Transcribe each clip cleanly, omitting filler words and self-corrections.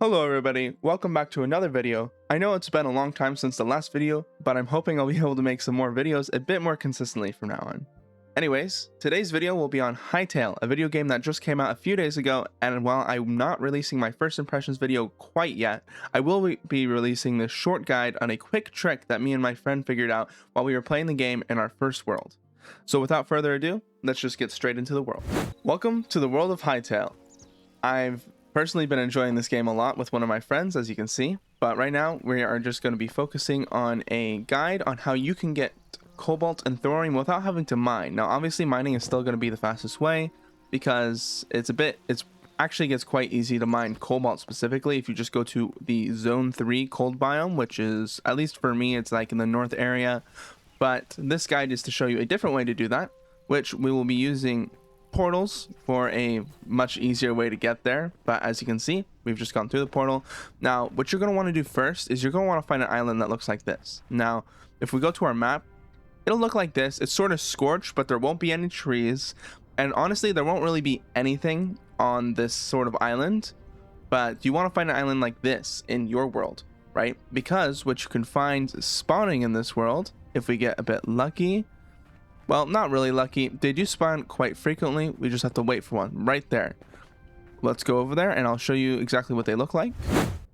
Hello everybody, welcome back to another video. I know it's been a long time since the last video, but I'm hoping I'll be able to make some more videos a bit more consistently from now on. Anyways, today's video will be on HYTALE, a video game that just came out a few days ago, and while I'm not releasing my first impressions video quite yet, I will be releasing this short guide on a quick trick that me and my friend figured out while we were playing the game in our first world. So without further ado, let's just get straight into the world. Welcome to the world of HYTALE. I've personally been enjoying this game a lot with one of my friends, as you can see, but right now we are just going to be focusing on a guide on how you can get cobalt and thorium without having to mine. Now obviously mining is still going to be the fastest way because it's actually gets quite easy to mine cobalt specifically if you just go to the zone 3 cold biome, which is, at least for me, it's like in the north area. But this guide is to show you a different way to do that, which we will be using portals for a much easier way to get there. But as you can see, we've just gone through the portal. Now what you're going to want to do first is you're going to want to find an island that looks like this. Now if we go to our map, it'll look like this. It's sort of scorched, but there won't be any trees, and honestly there won't really be anything on this sort of island. But you want to find an island like this in your world, right? Because what you can find spawning in this world, if we get a bit lucky, well, not really lucky, they do spawn quite frequently. We just have to wait for one right there. Let's go over there and I'll show you exactly what they look like.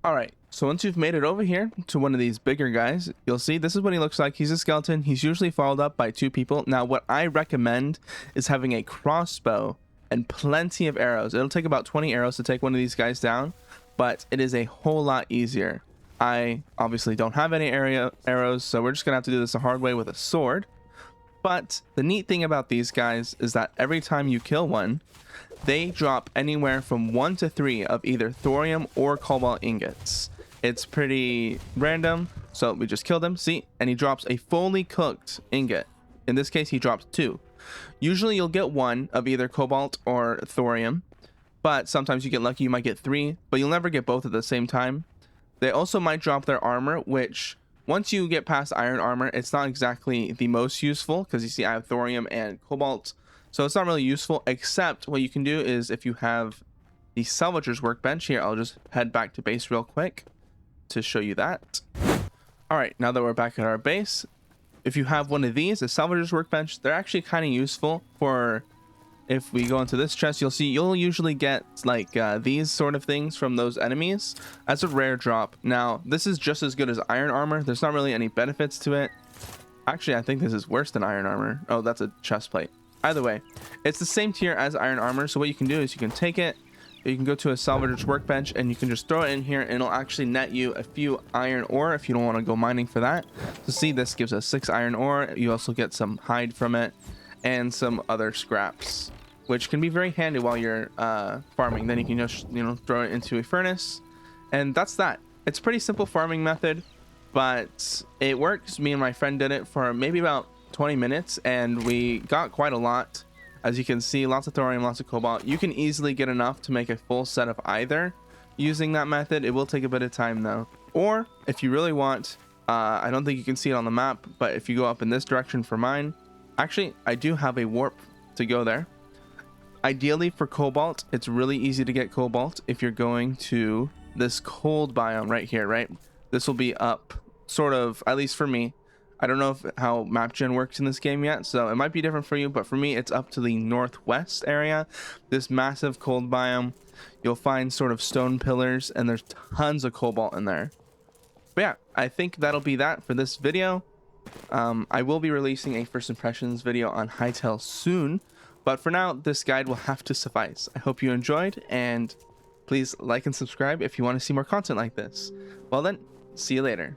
All right, so once you've made it over here to one of these bigger guys, you'll see this is what he looks like. He's a skeleton. He's usually followed up by 2 people. Now what I recommend is having a crossbow and plenty of arrows. It'll take about 20 arrows to take one of these guys down, but it is a whole lot easier. I obviously don't have any arrows, so we're just gonna have to do this the hard way with a sword. But the neat thing about these guys is that every time you kill one, they drop anywhere from 1 to 3 of either thorium or cobalt ingots. It's pretty random, so we just killed him, see? And he drops a fully cooked ingot. In this case, he drops 2. Usually you'll get 1 of either cobalt or thorium, but sometimes you get lucky, you might get 3, but you'll never get both at the same time. They also might drop their armor, which once you get past iron armor, it's not exactly the most useful because you see I have thorium and cobalt, so it's not really useful. Except what you can do is if you have the salvager's workbench here, I'll just head back to base real quick to show you that. All right, now that we're back at our base, if you have one of these, a salvager's workbench, they're actually kind of useful for, if we go into this chest, you'll see you'll usually get like these sort of things from those enemies as a rare drop. Now this is just as good as iron armor. There's not really any benefits to it. Actually, I think this is worse than iron armor. Oh, that's a chest plate. Either way, it's the same tier as iron armor. So what you can do is you can take it, you can go to a salvager's workbench and you can just throw it in here and it'll actually net you a few iron ore if you don't want to go mining for that. So see, this gives us 6 iron ore. You also get some hide from it and some other scraps, which can be very handy while you're farming. Then you can just, throw it into a furnace, and that's that. It's a pretty simple farming method, but it works. Me and my friend did it for maybe about 20 minutes and we got quite a lot. As you can see, lots of thorium, lots of cobalt. You can easily get enough to make a full set of either using that method. It will take a bit of time though. Or if you really want, I don't think you can see it on the map, but if you go up in this direction for mine, actually I do have a warp to go there. Ideally for cobalt, it's really easy to get cobalt if you're going to this cold biome right here, right? This will be up sort of, at least for me. I don't know how map gen works in this game yet, so it might be different for you, but for me it's up to the northwest area, this massive cold biome. You'll find sort of stone pillars and there's tons of cobalt in there. But yeah, I think that'll be that for this video. I will be releasing a first impressions video on HYTALE soon, but for now this guide will have to suffice. I hope you enjoyed, and please like and subscribe if you want to see more content like this. Well then, see you later.